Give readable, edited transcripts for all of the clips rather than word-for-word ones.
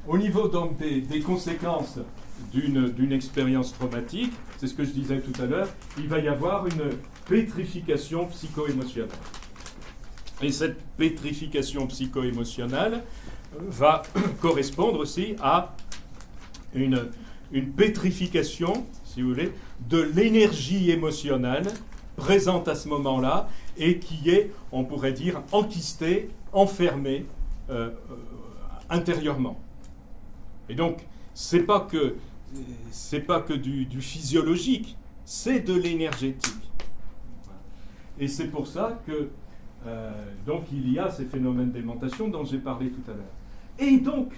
au niveau donc des conséquences d'une expérience traumatique, c'est ce que je disais tout à l'heure, il va y avoir une pétrification psycho-émotionnelle. Et cette pétrification psycho-émotionnelle va correspondre aussi à une pétrification, si vous voulez, de l'énergie émotionnelle présente à ce moment-là et qui est, on pourrait dire, enquistée, enfermée intérieurement. Et donc, c'est pas que du physiologique, c'est de l'énergétique. Et c'est pour ça que donc il y a ces phénomènes d'aimantation dont j'ai parlé tout à l'heure. Et donc,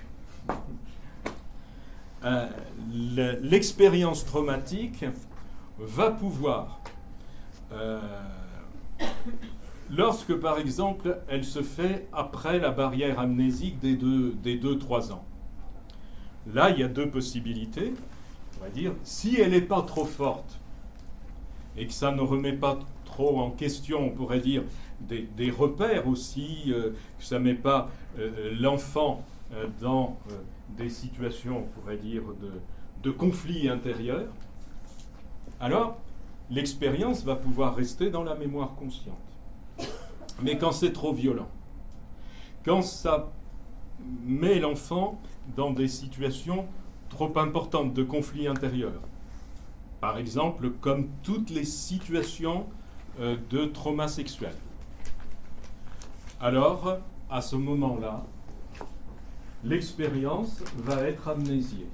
l'expérience traumatique va pouvoir, lorsque par exemple elle se fait après la barrière amnésique des 2-3 ans, là il y a deux possibilités, on va dire, si elle n'est pas trop forte et que ça ne remet pas trop en question, on pourrait dire, des repères aussi, que ça ne met pas l'enfant dans des situations, on pourrait dire, de conflit intérieur, alors l'expérience va pouvoir rester dans la mémoire consciente. Mais quand c'est trop violent, quand ça met l'enfant dans des situations trop importantes de conflit intérieur, par exemple, comme toutes les situations de trauma sexuel, alors, à ce moment-là, l'expérience va être amnésiée.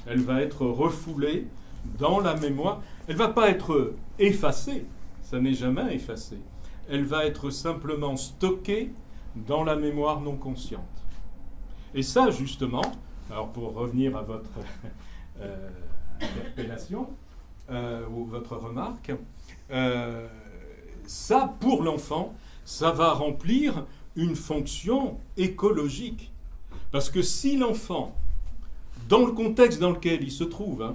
Elle va être refoulée dans la mémoire. Elle ne va pas être effacée, ça n'est jamais effacé. Elle va être simplement stockée dans la mémoire non consciente. Et ça, justement, alors pour revenir à votre interpellation, ou votre remarque, ça, pour l'enfant, ça va remplir une fonction écologique. Parce que si l'enfant, dans le contexte dans lequel il se trouve,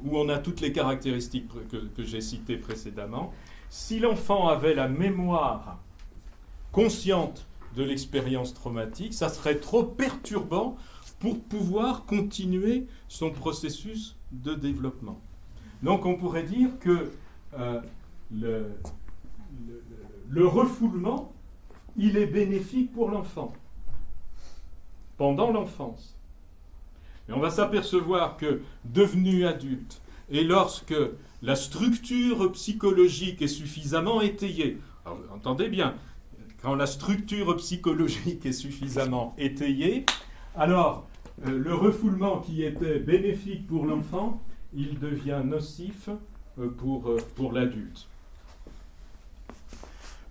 où on a toutes les caractéristiques que j'ai citées précédemment, si l'enfant avait la mémoire consciente de l'expérience traumatique, ça serait trop perturbant pour pouvoir continuer son processus de développement. Donc on pourrait dire que le refoulement, il est bénéfique pour l'enfant, pendant l'enfance. Et on va s'apercevoir que, devenu adulte, et lorsque la structure psychologique est suffisamment étayée, alors entendez bien, quand la structure psychologique est suffisamment étayée, alors le refoulement qui était bénéfique pour l'enfant, il devient nocif pour l'adulte.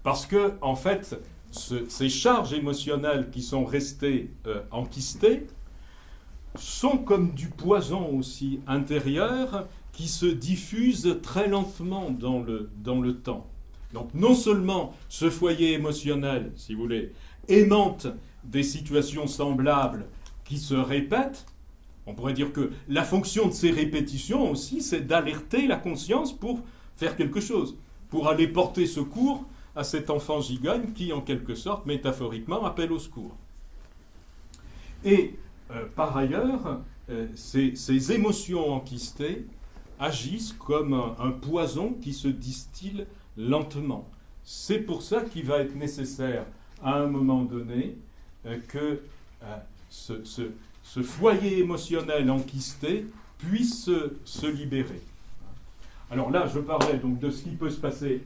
Parce que, en fait, ces charges émotionnelles qui sont restées enquistées sont comme du poison aussi intérieur qui se diffuse très lentement dans le temps. Donc non seulement ce foyer émotionnel, si vous voulez, aimante des situations semblables qui se répètent, on pourrait dire que la fonction de ces répétitions aussi, c'est d'alerter la conscience pour faire quelque chose, pour aller porter secours à cet enfant gigogne qui, en quelque sorte, métaphoriquement, appelle au secours. Et par ailleurs, ces émotions enquistées agissent comme un poison qui se distille lentement. C'est pour ça qu'il va être nécessaire, à un moment donné, que ce foyer émotionnel enquisté puisse se libérer. Alors là, je parlais donc de ce qui peut se passer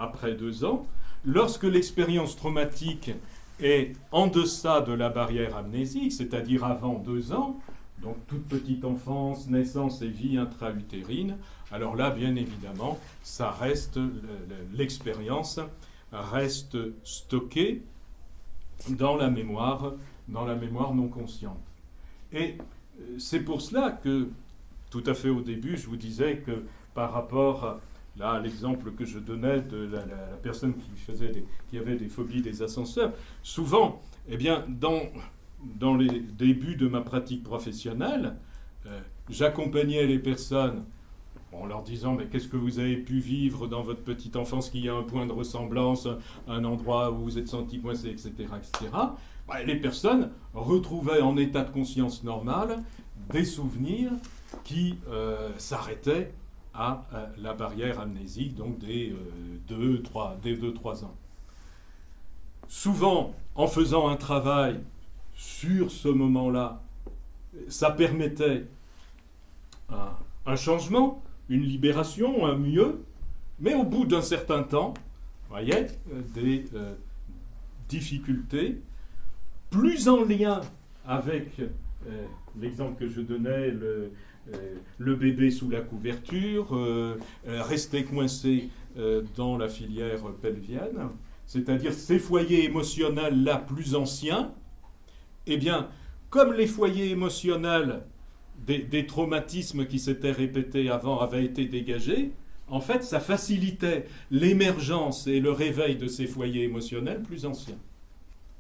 après 2 ans, lorsque l'expérience traumatique est en deçà de la barrière amnésique, c'est-à-dire avant 2 ans, donc toute petite enfance, naissance et vie intra-utérine, alors là, bien évidemment, ça reste, l'expérience reste stockée dans la mémoire non consciente. Et c'est pour cela que, tout à fait au début, je vous disais que par rapport à l'exemple que je donnais de la personne qui avait des phobies des ascenseurs, souvent, eh bien, dans les débuts de ma pratique professionnelle, j'accompagnais les personnes en leur disant mais qu'est-ce que vous avez pu vivre dans votre petite enfance, qu'il y a un point de ressemblance, un endroit où vous êtes senti coincé, etc., etc. Les personnes retrouvaient en état de conscience normal des souvenirs qui s'arrêtaient à la barrière amnésique, donc des 2-3 ans. Souvent, en faisant un travail sur ce moment-là, ça permettait un changement, une libération, un mieux, mais au bout d'un certain temps, vous voyez, des difficultés, plus en lien avec l'exemple que je donnais, le bébé sous la couverture, rester coincé dans la filière pelvienne, c'est-à-dire ces foyers émotionnels-là plus anciens, eh bien, comme les foyers émotionnels des traumatismes qui s'étaient répétés avant avaient été dégagés, en fait, ça facilitait l'émergence et le réveil de ces foyers émotionnels plus anciens.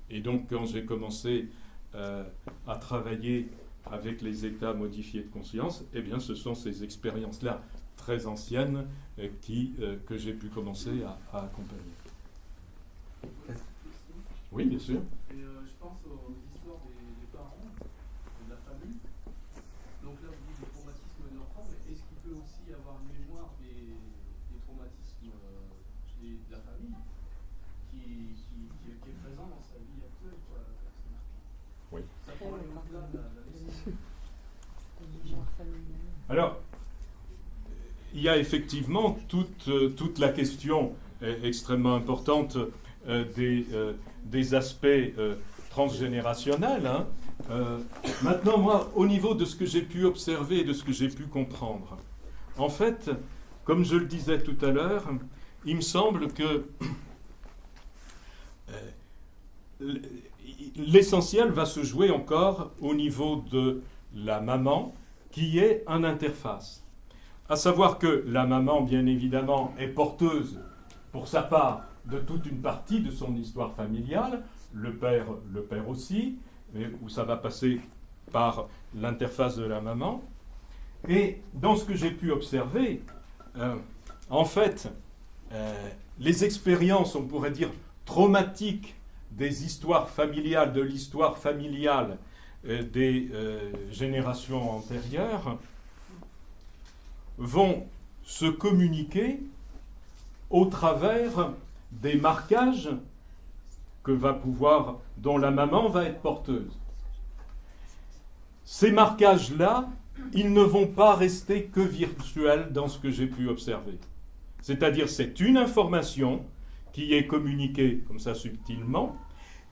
Et donc, quand j'ai commencé à travailler avec les états modifiés de conscience, eh bien, ce sont ces expériences-là très anciennes que j'ai pu commencer à accompagner. Oui, bien sûr. Et je pense aux histoires des parents, de la famille. Donc là, vous dites des traumatismes de l'enfant, mais est-ce qu'il peut aussi y avoir une mémoire des traumatismes de la famille qui est présent dans sa vie actuelle, quoi, oui. Ça prend au-delà de la naissance. Alors, il y a effectivement toute la question extrêmement importante des aspects transgénérationnels. Hein. Maintenant, moi, au niveau de ce que j'ai pu observer et de ce que j'ai pu comprendre, en fait, comme je le disais tout à l'heure, il me semble que l'essentiel va se jouer encore au niveau de la maman, qui est un interface. À savoir que la maman, bien évidemment, est porteuse, pour sa part, de toute une partie de son histoire familiale, le père aussi, mais où ça va passer par l'interface de la maman. Et dans ce que j'ai pu observer, en fait, les expériences, on pourrait dire, traumatiques des histoires familiales, de l'histoire familiale des générations antérieures, vont se communiquer au travers des marquages dont la maman va être porteuse. Ces marquages-là, ils ne vont pas rester que virtuels dans ce que j'ai pu observer. C'est-à-dire, c'est une information qui est communiquée comme ça subtilement,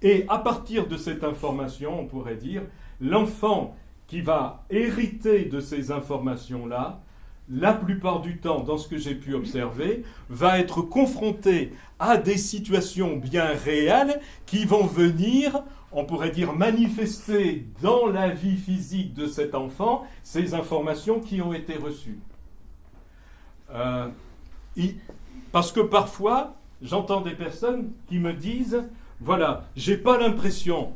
et à partir de cette information, on pourrait dire, l'enfant qui va hériter de ces informations-là, la plupart du temps, dans ce que j'ai pu observer, va être confronté à des situations bien réelles qui vont venir, on pourrait dire, manifester dans la vie physique de cet enfant ces informations qui ont été reçues. Parce que parfois, j'entends des personnes qui me disent, voilà, j'ai pas l'impression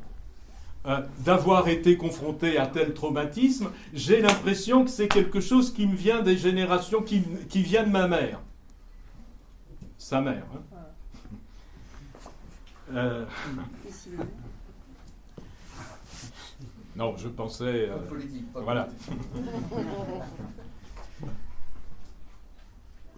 d'avoir été confronté à tel traumatisme, j'ai l'impression que c'est quelque chose qui me vient des générations qui vient de ma mère. Sa mère. Hein. Non, je pensais... Pas politique, pas voilà. politique.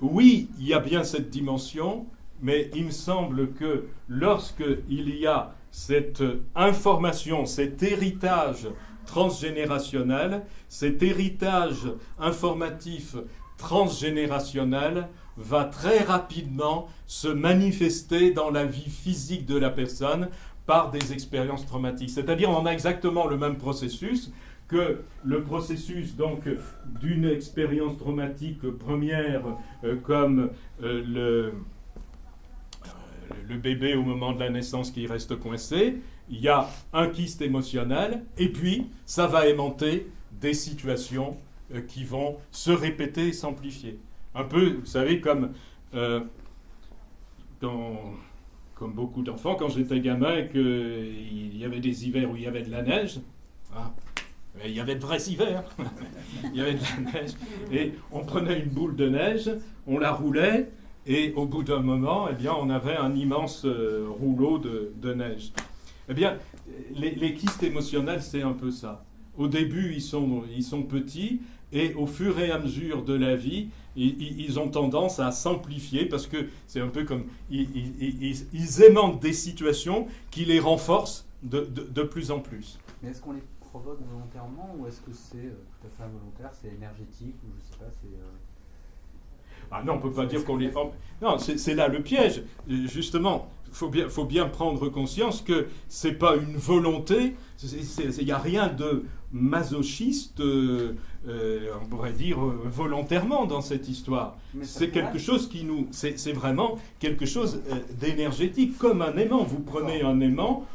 Oui, il y a bien cette dimension, mais il me semble que lorsqu'il y a cette information, cet héritage transgénérationnel, cet héritage informatif transgénérationnel va très rapidement se manifester dans la vie physique de la personne par des expériences traumatiques. C'est-à-dire, on a exactement le même processus que le processus donc d'une expérience traumatique première comme le bébé au moment de la naissance qui reste coincé, il y a un kyste émotionnel, et puis ça va aimanter des situations qui vont se répéter et s'amplifier. Un peu, vous savez, comme beaucoup d'enfants, quand j'étais gamin et qu'il y avait des hivers où il y avait de la neige, hein, Mais il y avait de vrais hivers. Il y avait de la neige. Et on prenait une boule de neige, on la roulait, et au bout d'un moment, eh bien, on avait un immense rouleau de neige. Eh bien, les kystes émotionnels, c'est un peu ça. Au début, ils sont petits, et au fur et à mesure de la vie, ils ont tendance à s'amplifier, parce que c'est un peu comme... Ils aimantent des situations qui les renforcent de plus en plus. Mais est-ce qu'on les provoque volontairement, ou est-ce que c'est tout à fait involontaire, c'est énergétique, ou je sais pas, c'est... Ah non, on ne peut pas dire qu'on les... Non, c'est là le piège. Justement, il faut bien prendre conscience que ce n'est pas une volonté, il n'y a rien de masochiste, on pourrait dire, volontairement dans cette histoire. C'est quelque chose qui nous... C'est vraiment quelque chose d'énergétique, comme un aimant. Vous prenez un aimant,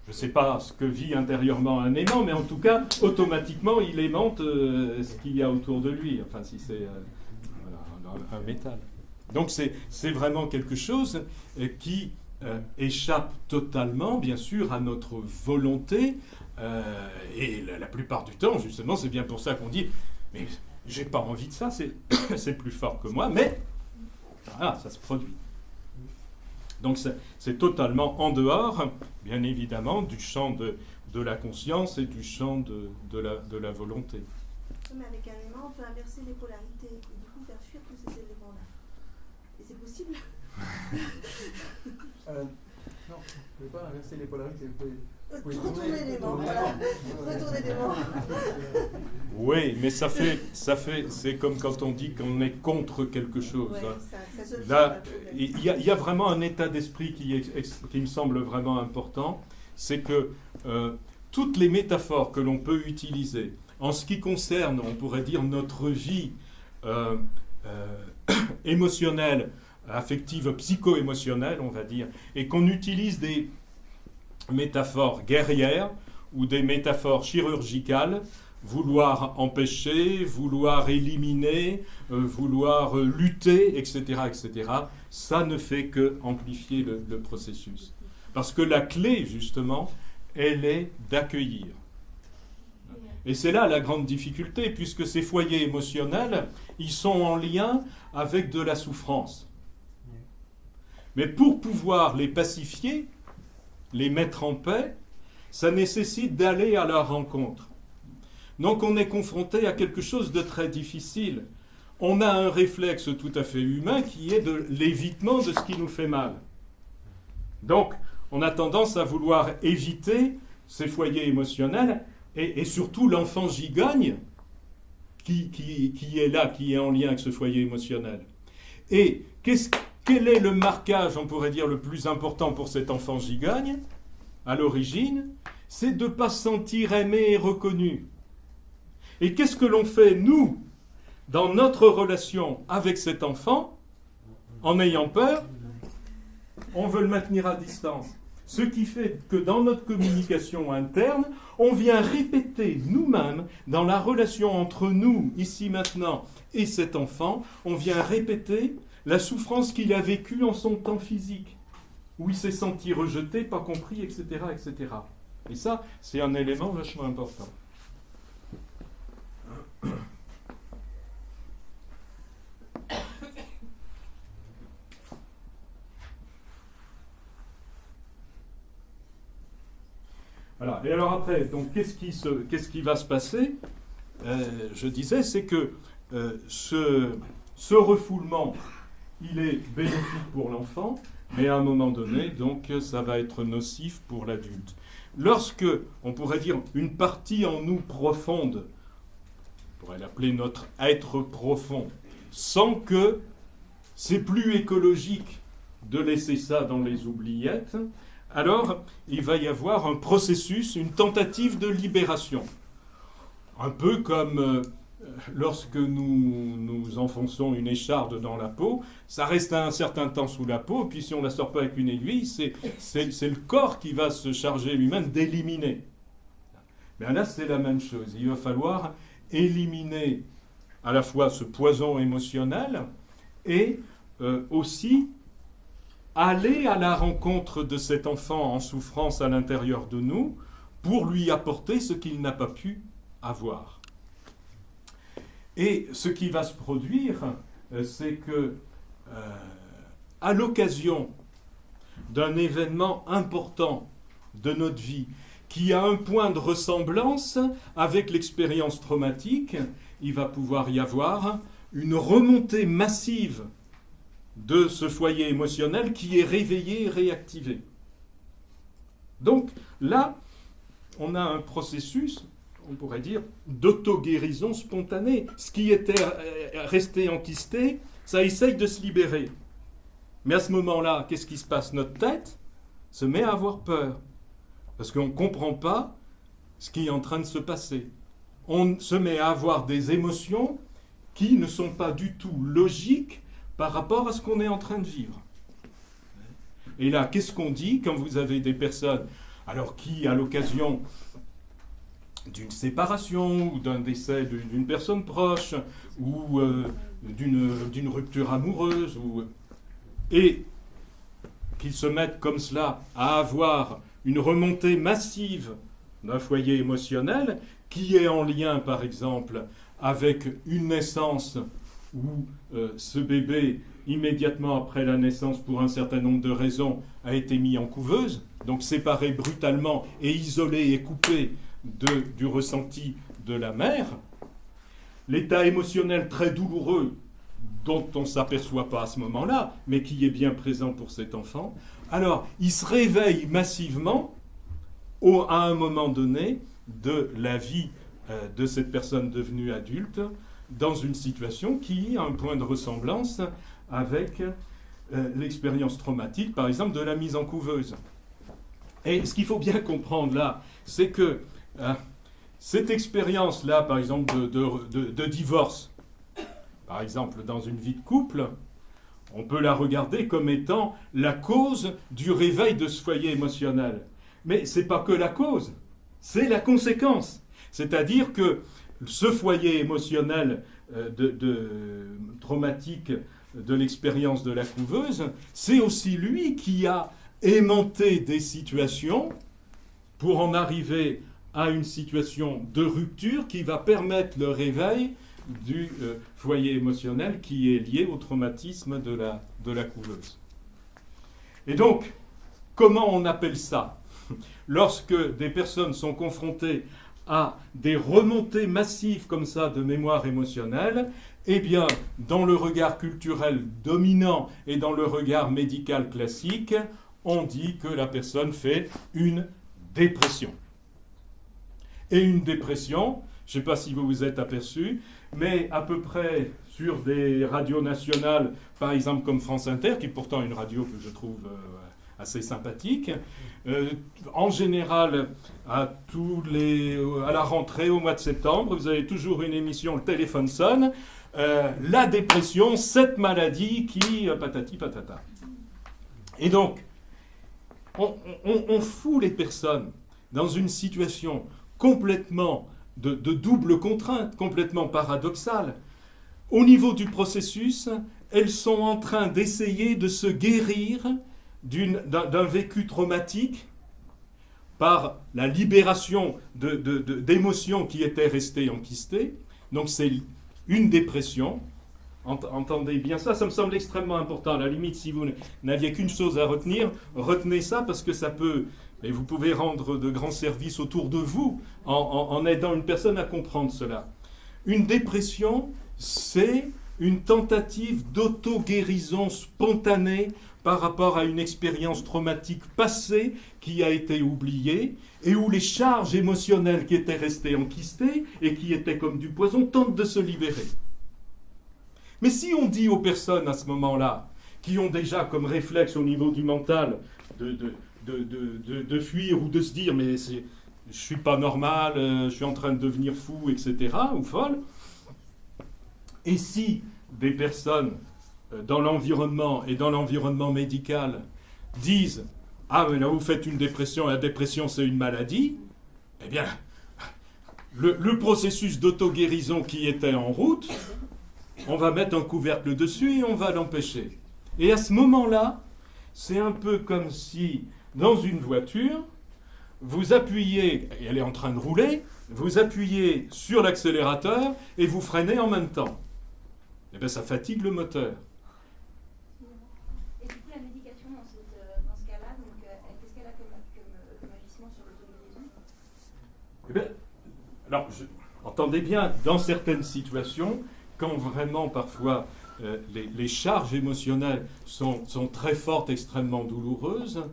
je ne sais pas ce que vit intérieurement un aimant, mais en tout cas, automatiquement, il aimante ce qu'il y a autour de lui. Enfin, si c'est... un métal. Donc c'est vraiment quelque chose qui échappe totalement, bien sûr, à notre volonté. Et la plupart du temps, justement, c'est bien pour ça qu'on dit « mais j'ai pas envie de ça, c'est plus fort que moi », mais voilà, ça se produit. Donc c'est totalement en dehors, bien évidemment, du champ de la conscience et du champ de la volonté. Mais avec un aimant, on peut inverser les polarités et du coup faire fuir tous ces éléments-là. Et c'est possible? Non, vous ne pouvez pas inverser les polarités. Vous pouvez retourner l'aimant, voilà. Retourner l'aimant. Oui, mais ça fait, c'est comme quand on dit qu'on est contre quelque chose. Ouais, hein. ça Là, il y a vraiment un état d'esprit qui me semble vraiment important, c'est que toutes les métaphores que l'on peut utiliser en ce qui concerne, on pourrait dire, notre vie émotionnelle, affective, psycho-émotionnelle, on va dire, et qu'on utilise des métaphores guerrières ou des métaphores chirurgicales, vouloir empêcher, vouloir éliminer, vouloir lutter, etc., etc., ça ne fait que amplifier le processus. Parce que la clé, justement, elle est d'accueillir. Et c'est là la grande difficulté, puisque ces foyers émotionnels, ils sont en lien avec de la souffrance. Mais pour pouvoir les pacifier, les mettre en paix, ça nécessite d'aller à leur rencontre. Donc on est confronté à quelque chose de très difficile. On a un réflexe tout à fait humain qui est de l'évitement de ce qui nous fait mal. Donc on a tendance à vouloir éviter ces foyers émotionnels et surtout l'enfant gigogne qui est là, qui est en lien avec ce foyer émotionnel. Et quel est le marquage, on pourrait dire, le plus important pour cet enfant gigogne, à l'origine? C'est de ne pas se sentir aimé et reconnu. Et qu'est-ce que l'on fait, nous, dans notre relation avec cet enfant, en ayant peur? On veut le maintenir à distance. Ce qui fait que dans notre communication interne, on vient répéter nous-mêmes, dans la relation entre nous, ici maintenant, et cet enfant, on vient répéter la souffrance qu'il a vécue en son temps physique, où il s'est senti rejeté, pas compris, etc., etc. Et ça, c'est un élément vachement important. Voilà. Et alors après, donc, qu'est-ce qui va se passer? Je disais, c'est que ce refoulement, il est bénéfique pour l'enfant, mais à un moment donné, donc, ça va être nocif pour l'adulte. Lorsque, on pourrait dire, une partie en nous profonde, on pourrait l'appeler notre être profond, sent que c'est plus écologique de laisser ça dans les oubliettes, alors il va y avoir un processus, une tentative de libération. Un peu comme lorsque nous enfonçons une écharde dans la peau, ça reste un certain temps sous la peau, puis si on ne la sort pas avec une aiguille, c'est le corps qui va se charger lui-même d'éliminer. Mais là, c'est la même chose. Il va falloir éliminer à la fois ce poison émotionnel et aussi aller à la rencontre de cet enfant en souffrance à l'intérieur de nous pour lui apporter ce qu'il n'a pas pu avoir. Et ce qui va se produire, c'est que, à l'occasion d'un événement important de notre vie, qui a un point de ressemblance avec l'expérience traumatique, il va pouvoir y avoir une remontée massive de ce foyer émotionnel qui est réveillé et réactivé. Donc là, on a un processus, on pourrait dire, d'auto-guérison spontanée. Ce qui était resté enquisté, ça essaye de se libérer. Mais à ce moment-là, qu'est-ce qui se passe? Notre tête se met à avoir peur. Parce qu'on ne comprend pas ce qui est en train de se passer. On se met à avoir des émotions qui ne sont pas du tout logiques par rapport à ce qu'on est en train de vivre. Et là, qu'est-ce qu'on dit quand vous avez des personnes, alors qui, à l'occasion d'une séparation ou d'un décès d'une personne proche ou d'une rupture amoureuse, et qu'ils se mettent comme cela à avoir une remontée massive d'un foyer émotionnel qui est en lien, par exemple, avec une naissance où ce bébé, immédiatement après la naissance, pour un certain nombre de raisons, a été mis en couveuse, donc séparé brutalement et isolé et coupé du ressenti de la mère. L'état émotionnel très douloureux dont on ne s'aperçoit pas à ce moment-là, mais qui est bien présent pour cet enfant. Alors, il se réveille massivement à un moment donné de la vie de cette personne devenue adulte dans une situation qui a un point de ressemblance avec l'expérience traumatique, par exemple, de la mise en couveuse. Et ce qu'il faut bien comprendre là, c'est que cette expérience-là, par exemple, de divorce, par exemple, dans une vie de couple, on peut la regarder comme étant la cause du réveil de ce foyer émotionnel. Mais ce n'est pas que la cause, c'est la conséquence. C'est-à-dire que ce foyer émotionnel traumatique de l'expérience de la couveuse, c'est aussi lui qui a aimanté des situations pour en arriver à une situation de rupture qui va permettre le réveil du foyer émotionnel qui est lié au traumatisme de la couveuse. Et donc, comment on appelle ça? Lorsque des personnes sont confrontées à des remontées massives comme ça de mémoire émotionnelle, eh bien, dans le regard culturel dominant et dans le regard médical classique, on dit que la personne fait une dépression. Et une dépression, je ne sais pas si vous vous êtes aperçu, mais à peu près sur des radios nationales, par exemple comme France Inter, qui est pourtant une radio que je trouve assez sympathique, en général, à la rentrée, au mois de septembre, vous avez toujours une émission, le téléphone sonne, la dépression, cette maladie qui... patati patata. Et donc, on fout les personnes dans une situation complètement de double contrainte, complètement paradoxale. Au niveau du processus, elles sont en train d'essayer de se guérir d'un vécu traumatique par la libération d'émotions qui étaient restées enquistées. Donc c'est une dépression. Entendez bien ça, ça me semble extrêmement important. À la limite, si vous n'aviez qu'une chose à retenir, retenez ça parce que ça peut... Et vous pouvez rendre de grands services autour de vous en aidant une personne à comprendre cela. Une dépression, c'est une tentative d'auto-guérison spontanée par rapport à une expérience traumatique passée qui a été oubliée et où les charges émotionnelles qui étaient restées enquistées et qui étaient comme du poison tentent de se libérer. Mais si on dit aux personnes à ce moment-là, qui ont déjà comme réflexe au niveau du mental de fuir ou de se dire « mais je ne suis pas normal, je suis en train de devenir fou, etc. » ou folle. Et si des personnes dans l'environnement et dans l'environnement médical disent « ah mais là vous faites une dépression, la dépression c'est une maladie », eh bien le processus d'auto-guérison qui était en route, on va mettre un couvercle dessus et on va l'empêcher. Et à ce moment-là, c'est un peu comme si, dans une voiture, vous appuyez, et elle est en train de rouler, vous appuyez sur l'accélérateur et vous freinez en même temps. Eh bien, ça fatigue le moteur. Et du coup, la médication dans ce cas-là, donc, qu'est-ce qu'elle a comme agissement sur l'autoguérison? Eh bien, alors, entendez bien, dans certaines situations, quand vraiment parfois les charges émotionnelles sont très fortes, extrêmement douloureuses,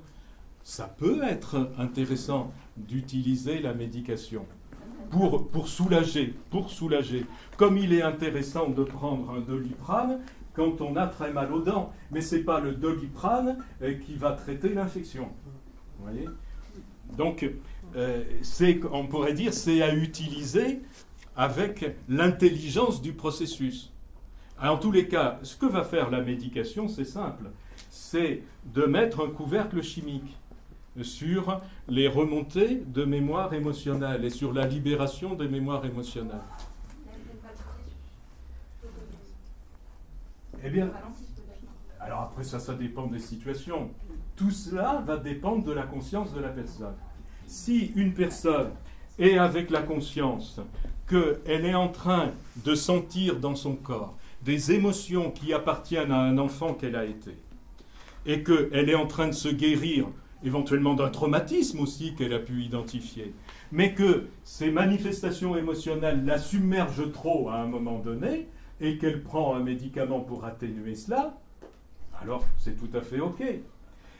ça peut être intéressant d'utiliser la médication pour soulager. Comme il est intéressant de prendre un Doliprane quand on a très mal aux dents, mais ce n'est pas le Doliprane qui va traiter l'infection. Vous voyez ? Donc, on pourrait dire, c'est à utiliser avec l'intelligence du processus. En tous les cas, ce que va faire la médication, c'est simple, c'est de mettre un couvercle chimique sur les remontées de mémoire émotionnelle et sur la libération des mémoires émotionnelles. Eh bien, alors après ça dépend des situations. Tout cela va dépendre de la conscience de la personne. Si une personne est avec la conscience qu'elle est en train de sentir dans son corps des émotions qui appartiennent à un enfant qu'elle a été, et qu'elle est en train de se guérir éventuellement d'un traumatisme aussi qu'elle a pu identifier, mais que ces manifestations émotionnelles la submergent trop à un moment donné, et qu'elle prend un médicament pour atténuer cela, alors c'est tout à fait OK.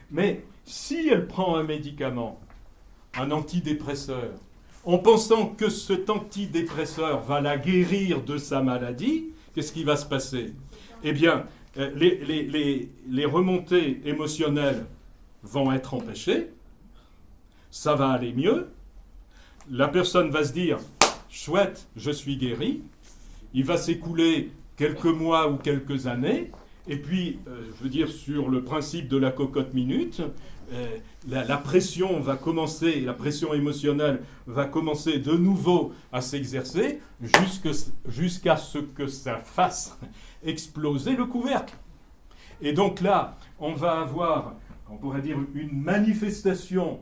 Mais si elle prend un médicament, un antidépresseur, en pensant que cet antidépresseur va la guérir de sa maladie, qu'est-ce qui va se passer? Eh bien, les remontées émotionnelles vont être empêchées, ça va aller mieux, la personne va se dire « chouette, je suis guéri », il va s'écouler quelques mois ou quelques années, et puis, je veux dire, sur le principe de la cocotte minute, la pression va commencer, la pression émotionnelle va commencer de nouveau à s'exercer jusqu'à ce que ça fasse exploser le couvercle. Et donc là, on va avoir, on pourrait dire, une manifestation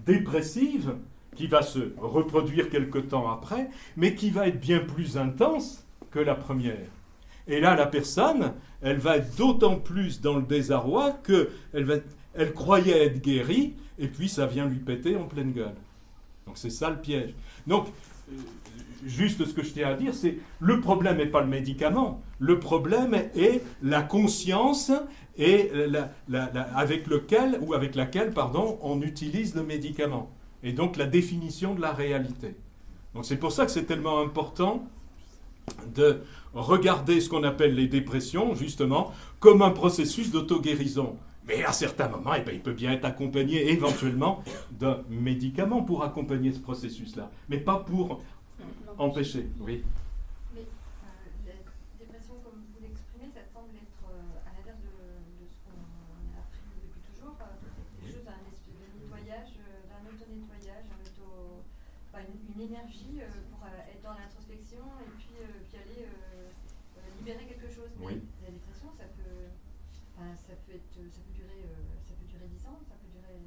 dépressive qui va se reproduire quelque temps après, mais qui va être bien plus intense que la première. Et là, la personne, elle va être d'autant plus dans le désarroi qu'elle croyait être guérie, et puis ça vient lui péter en pleine gueule. Donc c'est ça le piège. Donc, juste ce que je tiens à dire, c'est le problème n'est pas le médicament, le problème est la conscience et avec laquelle on utilise le médicament. Et donc la définition de la réalité. Donc c'est pour ça que c'est tellement important de regarder ce qu'on appelle les dépressions, justement, comme un processus d'auto-guérison. Mais à certains moments, il peut bien être accompagné éventuellement d'un médicament pour accompagner ce processus-là, mais pas pour empêcher. Oui. Mais la dépression, comme vous l'exprimez, ça semble être à l'inverse de ce qu'on a appris depuis toujours, quelque chose d'un espèce de nettoyage, d'un auto-nettoyage, une énergie pour être dans l'introspection et puis aller libérer quelque chose. Mais oui. La dépression, ça peut durer 10 ans, ça peut durer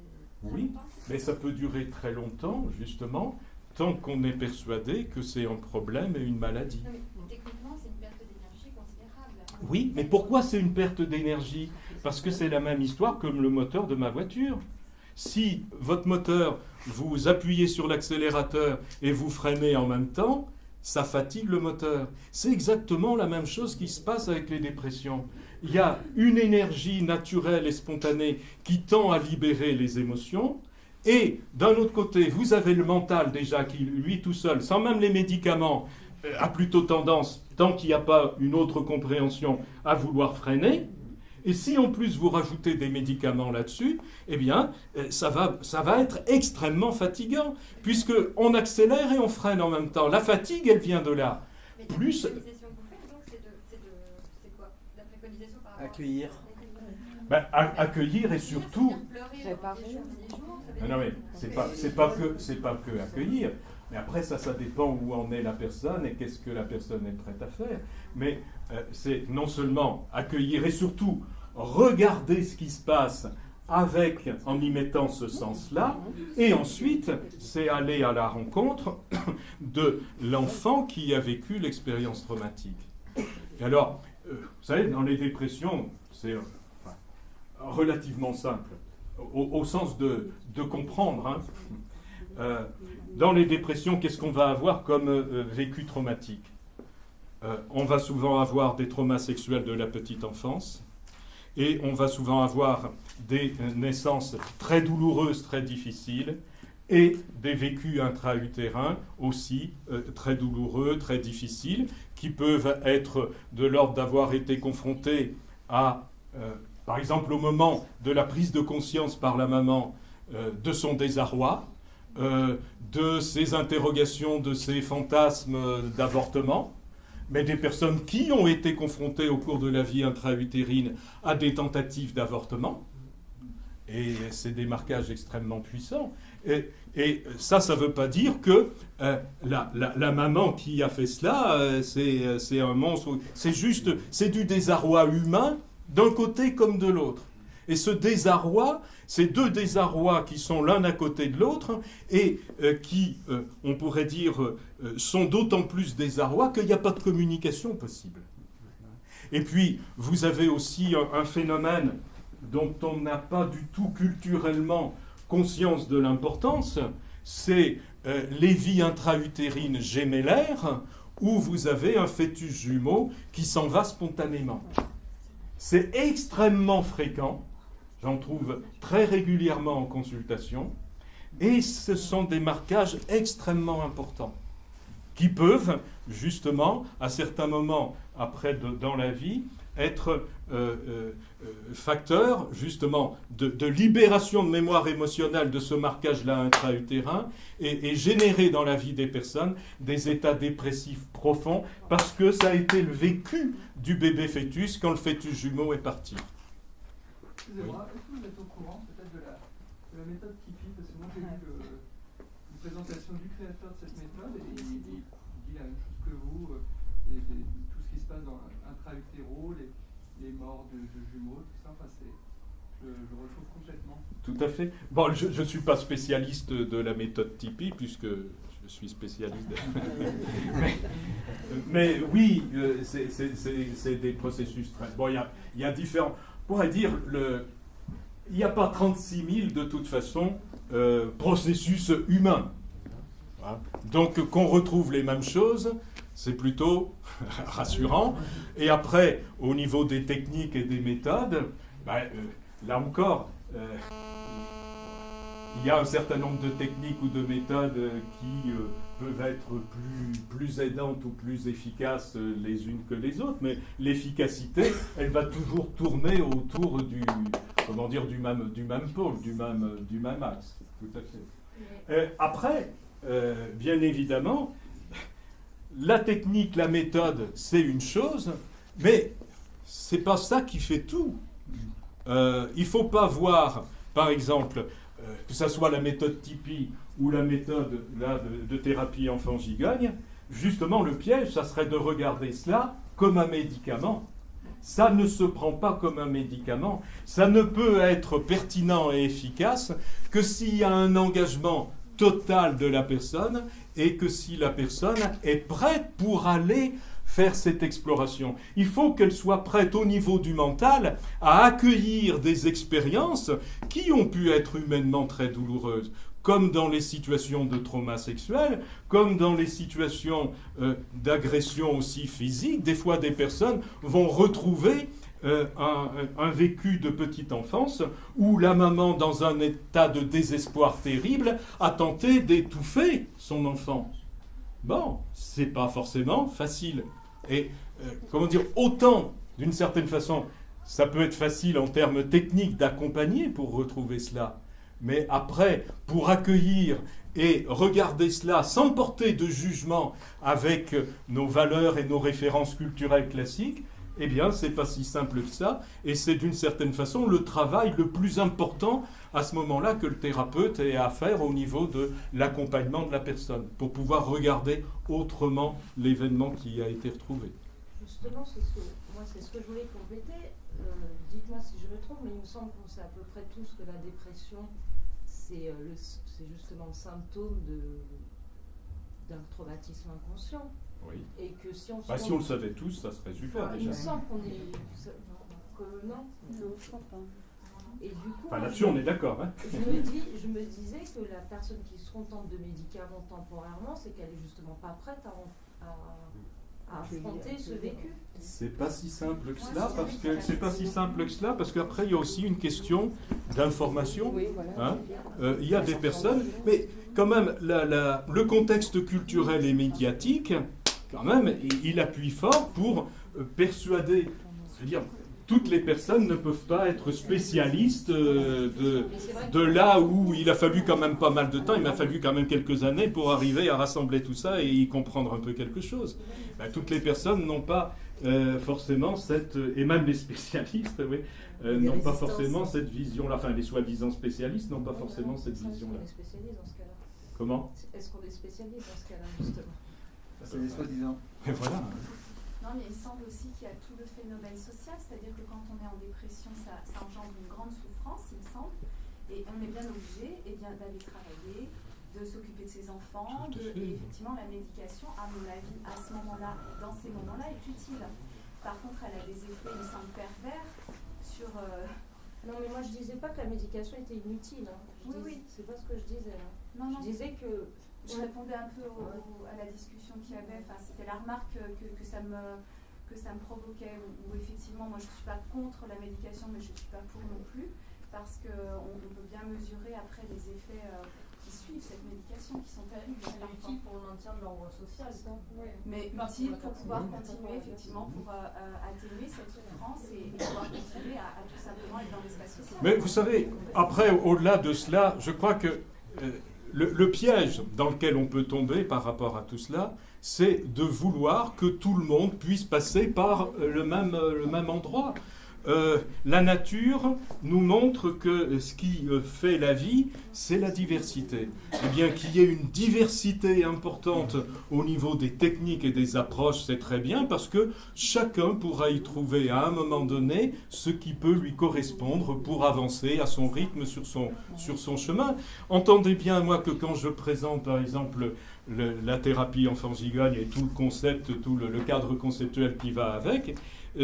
oui, longtemps. Mais ça peut durer très longtemps, justement, tant qu'on est persuadé que c'est un problème et une maladie. Non, mais techniquement, c'est une perte d'énergie considérable. Oui, mais pourquoi c'est une perte d'énergie? Parce que c'est la même histoire comme le moteur de ma voiture. Si votre moteur, vous appuyez sur l'accélérateur et vous freinez en même temps, ça fatigue le moteur. C'est exactement la même chose qui se passe avec les dépressions. Il y a une énergie naturelle et spontanée qui tend à libérer les émotions, et d'un autre côté, vous avez le mental déjà qui, lui tout seul, sans même les médicaments, a plutôt tendance, tant qu'il n'y a pas une autre compréhension, à vouloir freiner. Et si en plus vous rajoutez des médicaments là-dessus, eh bien, ça va être extrêmement fatigant, puisqu'on accélère et on freine en même temps. La fatigue, elle vient de là. Mais Plus... la préconisation que vous faites, donc, c'est quoi? La préconisation par rapport Accueillir. Accueillir et surtout... Réparer. Non, mais c'est pas que accueillir. Mais après, ça dépend où en est la personne et qu'est-ce que la personne est prête à faire. Mais c'est non seulement accueillir et surtout regarder ce qui se passe en y mettant ce sens-là, et ensuite, c'est aller à la rencontre de l'enfant qui a vécu l'expérience traumatique. Et alors, vous savez, dans les dépressions, c'est relativement simple, au sens de comprendre. Hein. Dans les dépressions, qu'est-ce qu'on va avoir comme vécu traumatique ? On va souvent avoir des traumas sexuels de la petite enfance, et on va souvent avoir des naissances très douloureuses, très difficiles, et des vécus intra-utérins aussi très douloureux, très difficiles, qui peuvent être de l'ordre d'avoir été confrontés à, par exemple, au moment de la prise de conscience par la maman de son désarroi, de ses interrogations, de ses fantasmes d'avortement, mais des personnes qui ont été confrontées au cours de la vie intra-utérine à des tentatives d'avortement. Et c'est des marquages extrêmement puissants. Et ça ne veut pas dire que la maman qui a fait cela, c'est un monstre. C'est juste, c'est du désarroi humain d'un côté comme de l'autre. Et ce désarroi, ces deux désarrois qui sont l'un à côté de l'autre et qui, on pourrait dire, sont d'autant plus désarrois qu'il n'y a pas de communication possible. Et puis, vous avez aussi un phénomène dont on n'a pas du tout culturellement conscience de l'importance, c'est les vies intra-utérines gémellaires où vous avez un fœtus jumeau qui s'en va spontanément. C'est extrêmement fréquent. J'en trouve très régulièrement en consultation, et ce sont des marquages extrêmement importants qui peuvent, justement, à certains moments après dans la vie, être facteurs, justement, de libération de mémoire émotionnelle de ce marquage-là intra-utérin et générer dans la vie des personnes des états dépressifs profonds parce que ça a été le vécu du bébé fœtus quand le fœtus jumeau est parti. Excusez-moi, est-ce que vous êtes au courant peut-être de la méthode Tipeee? Parce que moi j'ai vu une présentation du créateur de cette méthode et il dit la même chose que vous, tout ce qui se passe dans intra-utéro, les morts de jumeaux, tout ça, enfin, je retrouve complètement. Tout à fait. Bon, je ne suis pas spécialiste de la méthode Tipeee puisque je suis spécialiste. mais oui, c'est des processus très... Bon, il y a différents... On pourrait dire, il n'y a pas 36 000 de toute façon processus humains. Voilà. Donc qu'on retrouve les mêmes choses, c'est plutôt rassurant. Et après, au niveau des techniques et des méthodes, là encore, il y a un certain nombre de techniques ou de méthodes qui peuvent être plus aidantes ou plus efficaces les unes que les autres, mais l'efficacité, elle va toujours tourner autour du même pôle, du même axe. Tout à fait. Après, bien évidemment, la technique, la méthode, c'est une chose, mais c'est pas ça qui fait tout. Il ne faut pas voir, par exemple, que ce soit la méthode Tipeee ou la méthode là, de thérapie enfant-gigogne, justement le piège, ça serait de regarder cela comme un médicament. Ça ne se prend pas comme un médicament. Ça ne peut être pertinent et efficace que s'il y a un engagement total de la personne et que si la personne est prête pour aller faire cette exploration. Il faut qu'elle soit prête au niveau du mental à accueillir des expériences qui ont pu être humainement très douloureuses, comme dans les situations de trauma sexuel, comme dans les situations d'agression aussi physique. Des fois, des personnes vont retrouver un vécu de petite enfance où la maman, dans un état de désespoir terrible, a tenté d'étouffer son enfant. Bon, c'est pas forcément facile. Et, comment dire, autant, d'une certaine façon, ça peut être facile en termes techniques d'accompagner pour retrouver cela, mais après, pour accueillir et regarder cela sans porter de jugement avec nos valeurs et nos références culturelles classiques, eh bien, c'est pas si simple que ça, et c'est d'une certaine façon le travail le plus important à ce moment-là que le thérapeute ait à faire au niveau de l'accompagnement de la personne, pour pouvoir regarder autrement l'événement qui a été retrouvé. Justement, c'est ce que je voulais compléter. Dites-moi si je me trompe, mais il me semble qu'on sait à peu près tous que la dépression, c'est justement le symptôme d'un traumatisme inconscient. Oui. Et que si on Si on le savait tous, ça serait super il déjà. me semble qu'on est... Non. Non, je crois pas. Et du coup, Là-dessus, on est d'accord. Hein. je me disais que la personne qui se contente de médicaments temporairement, c'est qu'elle est justement pas prête à affronter ce vécu. C'est pas si simple que cela, parce qu'après, il y a aussi une question d'information. Oui, voilà. Hein. Il y a des personnes, mais quand même, le contexte culturel et médiatique, quand même, il appuie fort pour persuader, c'est-à-dire, toutes les personnes ne peuvent pas être spécialistes de là où il a fallu quand même pas mal de temps, il m'a fallu quand même quelques années pour arriver à rassembler tout ça et y comprendre un peu quelque chose. Toutes les personnes n'ont pas forcément cette, et même les spécialistes, oui, n'ont pas forcément cette vision-là, enfin les soi-disant spécialistes n'ont pas forcément cette vision-là. Est-ce qu'on est spécialiste dans ce cas-là? Comment? Est-ce qu'on est spécialiste dans ce cas-là, justement? C'est les soi-disant. Et voilà. Non, mais il semble aussi qu'il y a tout le phénomène social, c'est-à-dire que quand on est en dépression, ça engendre une grande souffrance, il me semble, et on est bien obligé d'aller travailler, de s'occuper de ses enfants, et effectivement la médication, à mon avis, à ce moment-là, dans ces moments-là, est utile. Par contre, elle a des effets, il me semble, pervers sur... Non, mais moi je disais pas que la médication était inutile. Hein. Oui. C'est pas ce que je disais. Hein. Non. Je disais que... Je répondais un peu à la discussion qu'il y avait, enfin, c'était la remarque que ça me provoquait, où effectivement, moi je ne suis pas contre la médication, mais je ne suis pas pour non plus, parce qu'on peut bien mesurer après les effets qui suivent cette médication, qui sont terribles. C'est utile pour le maintien de l'ordre social, ça. Mais utile pour pouvoir continuer, effectivement, pour atténuer cette souffrance et pouvoir continuer à tout simplement être dans l'espace social. Mais vous savez, après, au-delà de cela, je crois que le piège dans lequel on peut tomber par rapport à tout cela, c'est de vouloir que tout le monde puisse passer par le même endroit. La nature nous montre que ce qui fait la vie, c'est la diversité. Eh bien, qu'il y ait une diversité importante au niveau des techniques et des approches, c'est très bien, parce que chacun pourra y trouver à un moment donné ce qui peut lui correspondre pour avancer à son rythme sur son chemin. Entendez bien, moi, que quand je présente, par exemple, la thérapie enfant-gigogne et tout le concept, tout le cadre conceptuel qui va avec,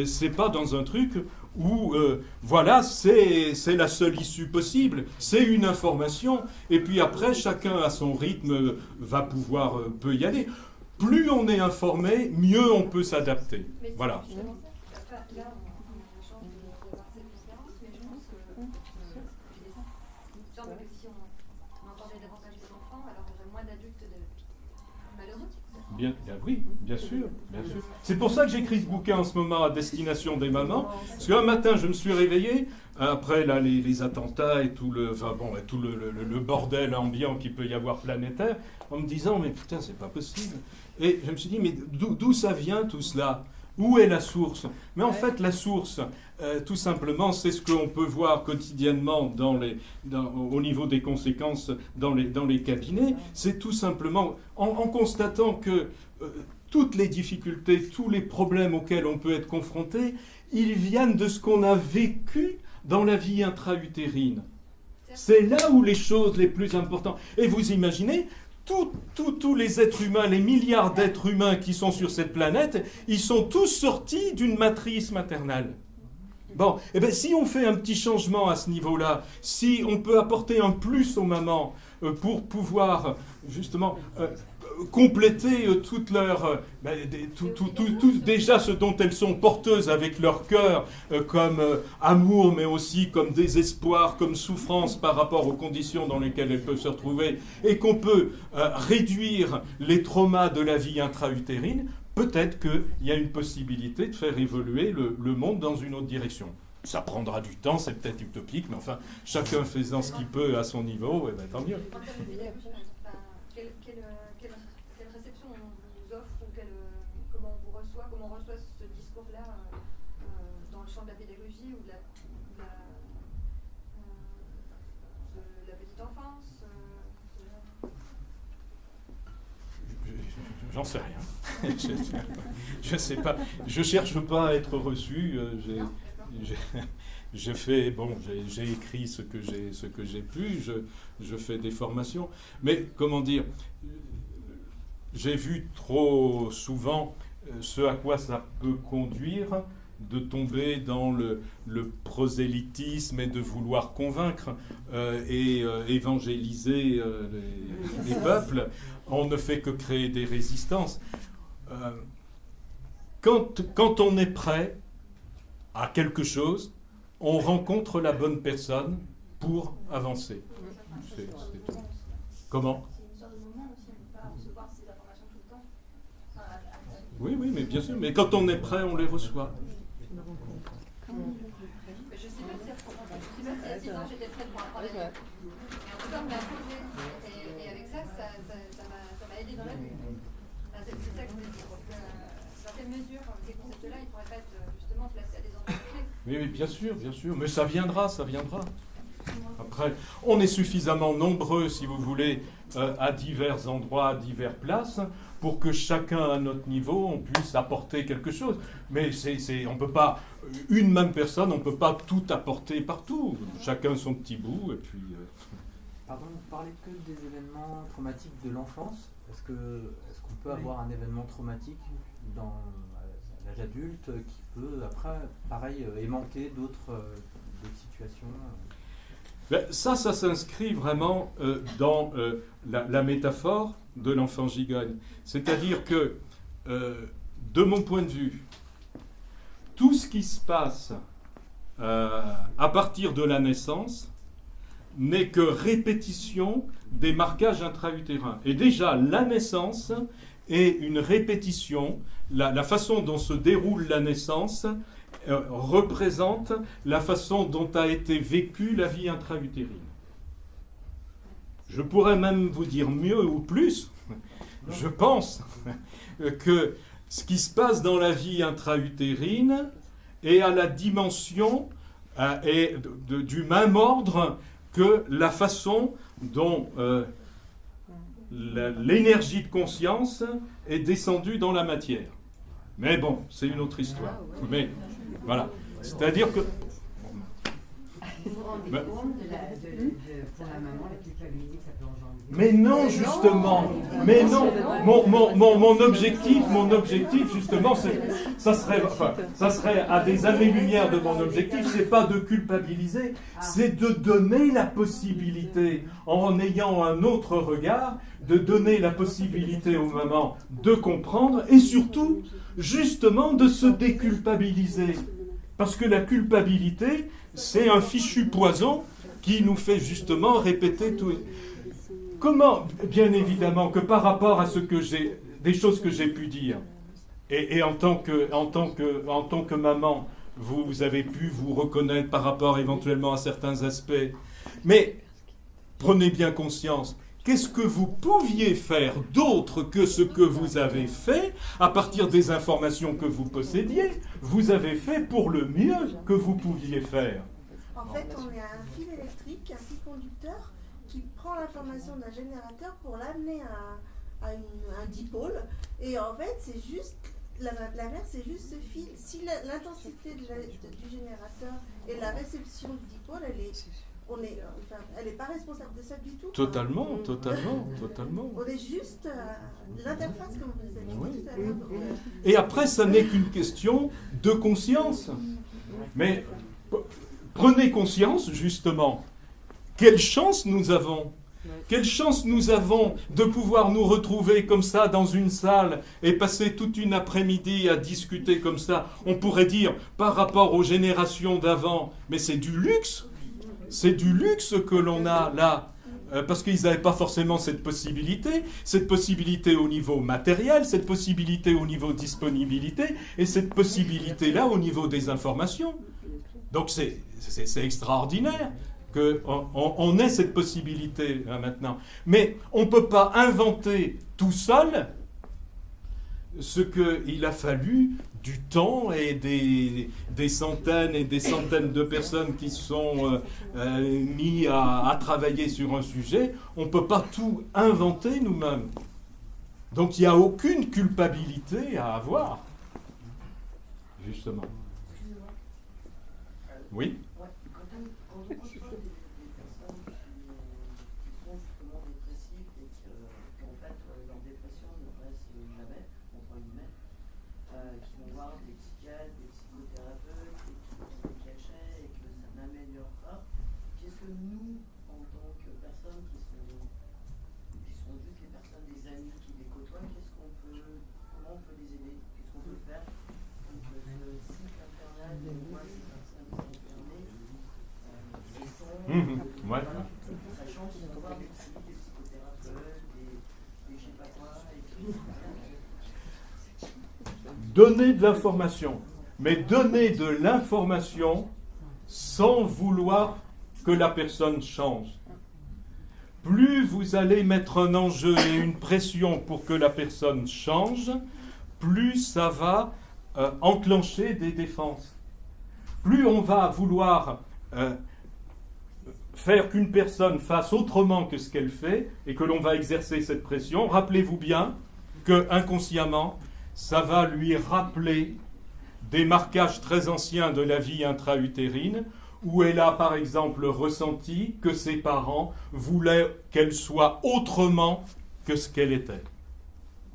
c'est pas dans un truc où, voilà, c'est la seule issue possible, c'est une information, et puis après, chacun à son rythme peut y aller. Plus on est informé, mieux on peut s'adapter. Voilà. Là, on change de voir cette différence, mais je pense que il me semble que si on entendait davantage des enfants, alors il y aurait moins d'adultes malheureux. Oui, bien sûr. C'est pour ça que j'écris ce bouquin en ce moment à destination des mamans. Parce qu'un matin, je me suis réveillé, après là, les attentats et tout le bordel ambiant qu'il peut y avoir planétaire, en me disant, mais putain, c'est pas possible. Et je me suis dit, mais d'où ça vient tout cela ? Où est la source ? Mais en fait, la source, tout simplement, c'est ce qu'on peut voir quotidiennement au niveau des conséquences dans les cabinets. C'est tout simplement en constatant que toutes les difficultés, tous les problèmes auxquels on peut être confronté, ils viennent de ce qu'on a vécu dans la vie intra-utérine. C'est là où les choses les plus importantes. Et vous imaginez, tous les êtres humains, les milliards d'êtres humains qui sont sur cette planète, ils sont tous sortis d'une matrice maternelle. Bon, eh bien, si on fait un petit changement à ce niveau-là, si on peut apporter un plus aux mamans pour pouvoir justement compléter toute leur tout déjà ce dont elles sont porteuses avec leur cœur, comme amour, mais aussi comme désespoir, comme souffrance par rapport aux conditions dans lesquelles elles peuvent se retrouver, et qu'on peut réduire les traumas de la vie intra-utérine, peut-être qu'il y a une possibilité de faire évoluer le monde dans une autre direction. Ça prendra du temps, c'est peut-être utopique, mais enfin, chacun faisant ce qu'il peut à son niveau, tant mieux. Quelle réception on vous offre ou comment on vous reçoit, comment on reçoit ce discours-là dans le champ de la pédagogie ou de la petite enfance J'en sais rien. je sais pas. Je cherche pas à être reçu. J'ai fait, bon, j'ai écrit ce que j'ai pu. Je fais des formations. Mais comment dire, j'ai vu trop souvent ce à quoi ça peut conduire, de tomber dans le prosélytisme et de vouloir convaincre et évangéliser les peuples. On ne fait que créer des résistances. Quand on est prêt à quelque chose, on rencontre la bonne personne pour avancer. C'est tout. Comment ? C'est une sorte de moment aussi, on ne peut pas recevoir ces informations tout le temps. Oui, mais bien sûr. Mais quand on est prêt, on les reçoit. Je sais pas si à 6 ans j'étais prête pour apprendre la vie. Et en tout cas, on me l'a posé. Et avec ça m'a aidé dans la vie. Enfin, c'est ça que je me dis. Donc, dans quelle mesure ces concepts-là, ils ne pourraient pas être justement placés à des endroits clés. Oui, bien sûr. Mais ça viendra. Après, on est suffisamment nombreux, si vous voulez, à divers endroits, à diverses places, pour que chacun à notre niveau, on puisse apporter quelque chose. Mais on peut pas, une même personne, on ne peut pas tout apporter partout. Chacun son petit bout, et puis... Pardon, vous parlez que des événements traumatiques de l'enfance. Est-ce qu'on peut avoir un événement traumatique dans l'âge adulte qui peut, après, pareil, aimanter d'autres situations Ça s'inscrit vraiment dans la métaphore de l'enfant gigogne. C'est-à-dire que, de mon point de vue, tout ce qui se passe à partir de la naissance n'est que répétition des marquages intra-utérins. Et déjà, la naissance est une répétition. La façon dont se déroule la naissance représente la façon dont a été vécue la vie intra-utérine. Je pourrais même vous dire mieux ou plus. Je pense que ce qui se passe dans la vie intra-utérine est à la dimension et du même ordre que la façon dont l'énergie de conscience est descendue dans la matière. Mais bon, c'est une autre histoire. Mais voilà, c'est-à-dire que... Vous vous rendez compte pour la maman, la culpabilité que ça peut engendrer? Mais non, justement, mais non. Mon objectif, justement, ça serait à des années-lumière de mon objectif, c'est pas de culpabiliser, c'est de donner la possibilité, en ayant un autre regard, de donner la possibilité aux mamans de comprendre et surtout, justement, de se déculpabiliser. Parce que la culpabilité, c'est un fichu poison qui nous fait justement répéter tout. Comment, bien évidemment, que par rapport à des choses que j'ai pu dire, et en tant que maman, vous avez pu vous reconnaître par rapport éventuellement à certains aspects, mais prenez bien conscience. Qu'est-ce que vous pouviez faire d'autre que ce que vous avez fait à partir des informations que vous possédiez? Vous avez fait pour le mieux que vous pouviez faire. En fait, on est à un fil électrique, un fil conducteur qui prend l'information d'un générateur pour l'amener à un dipôle. Et en fait, c'est juste, la mère, c'est juste ce fil. Si l'intensité du générateur et la réception du dipôle, elle n'est pas responsable de ça du tout. Totalement. On est juste l'interface, comme vous avez dit tout à l'heure. Et après, ça n'est qu'une question de conscience. Mais prenez conscience, justement. Quelle chance nous avons! Quelle chance nous avons de pouvoir nous retrouver comme ça dans une salle et passer toute une après-midi à discuter comme ça. On pourrait dire, par rapport aux générations d'avant, mais c'est du luxe! C'est du luxe que l'on a là, parce qu'ils n'avaient pas forcément cette possibilité au niveau matériel, cette possibilité au niveau disponibilité, et cette possibilité-là au niveau des informations. Donc c'est extraordinaire qu'on ait cette possibilité là, maintenant. Mais on ne peut pas inventer tout seul ce qu'il a fallu du temps et des centaines et des centaines de personnes qui sont mis à travailler sur un sujet. On ne peut pas tout inventer nous-mêmes. Donc il n'y a aucune culpabilité à avoir. justement. Excusez-moi. Oui. Ouais, quand on côtoie des personnes qui sont justement dépressives et qu'en fait leur dépression ne reste jamais, entre guillemets, qui vont voir des psychiatres, des psychothérapeutes et qui ont des cachets et que ça n'améliore pas, qu'est-ce que nous, en tant que personnes qui sont juste les personnes, des amis qui les côtoient, comment on peut les aider, qu'est-ce qu'on peut faire? Donc ce cycle infernal de moi, ces personnes qui sont fermées, Ouais. sachant qu'il va y avoir des psychothérapeutes, des je sais pas quoi, et Donner de l'information, mais donner de l'information sans vouloir que la personne change. Plus vous allez mettre un enjeu et une pression pour que la personne change, plus ça va enclencher des défenses. Plus on va vouloir faire qu'une personne fasse autrement que ce qu'elle fait et que l'on va exercer cette pression, rappelez-vous bien que inconsciemment, ça va lui rappeler des marquages très anciens de la vie intra-utérine où elle a par exemple ressenti que ses parents voulaient qu'elle soit autrement que ce qu'elle était.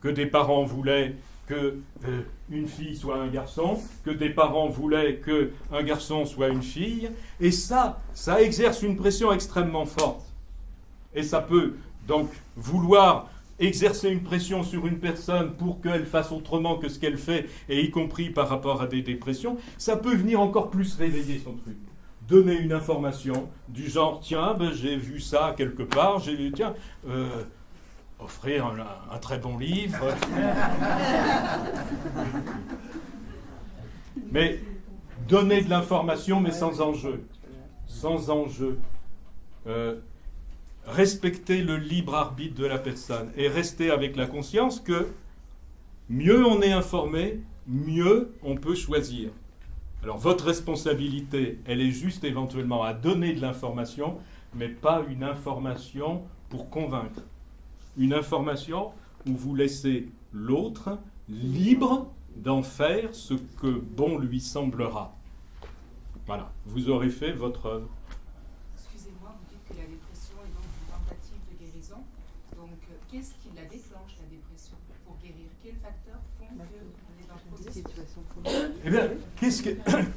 Que des parents voulaient que une fille soit un garçon, que des parents voulaient qu'un garçon soit une fille, et ça exerce une pression extrêmement forte. Et ça peut donc vouloir exercer une pression sur une personne pour qu'elle fasse autrement que ce qu'elle fait, et y compris par rapport à des dépressions, ça peut venir encore plus réveiller son truc. Donner une information du genre, tiens, j'ai vu ça quelque part, j'ai lu, tiens, offrir un très bon livre. Mais donner de l'information, mais sans enjeu. Sans enjeu. Respecter le libre arbitre de la personne et rester avec la conscience que mieux on est informé, mieux on peut choisir. Alors votre responsabilité, elle est juste éventuellement à donner de l'information, mais pas une information pour convaincre. Une information où vous laissez l'autre libre d'en faire ce que bon lui semblera. Voilà, vous aurez fait votre œuvre. Excusez-moi, vous dites que la dépression est donc une tentative de guérison. Donc, qu'est-ce qui la déclenche, la dépression, pour guérir? Quels facteurs font qu'on est dans ce processus? Eh bien,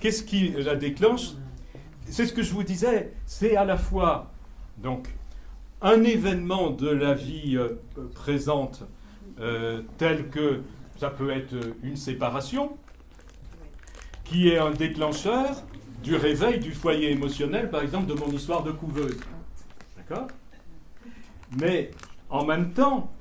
qu'est-ce qui la déclenche? C'est ce que je vous disais, c'est à la fois donc un événement de la vie présente tel que ça peut être une séparation, qui est un déclencheur du réveil du foyer émotionnel, par exemple, de mon histoire de couveuse. D'accord? Mais en même temps,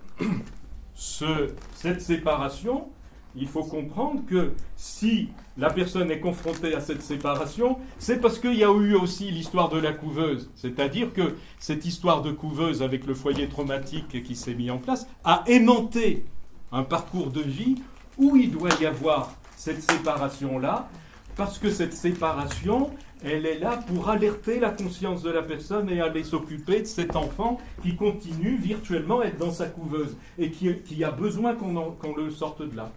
cette séparation, il faut comprendre que si la personne est confrontée à cette séparation, c'est parce qu'il y a eu aussi l'histoire de la couveuse. C'est-à-dire que cette histoire de couveuse avec le foyer traumatique qui s'est mis en place a aimanté un parcours de vie où il doit y avoir cette séparation-là, parce que cette séparation, elle est là pour alerter la conscience de la personne et aller s'occuper de cet enfant qui continue virtuellement à être dans sa couveuse et qui a besoin qu'on le sorte de là.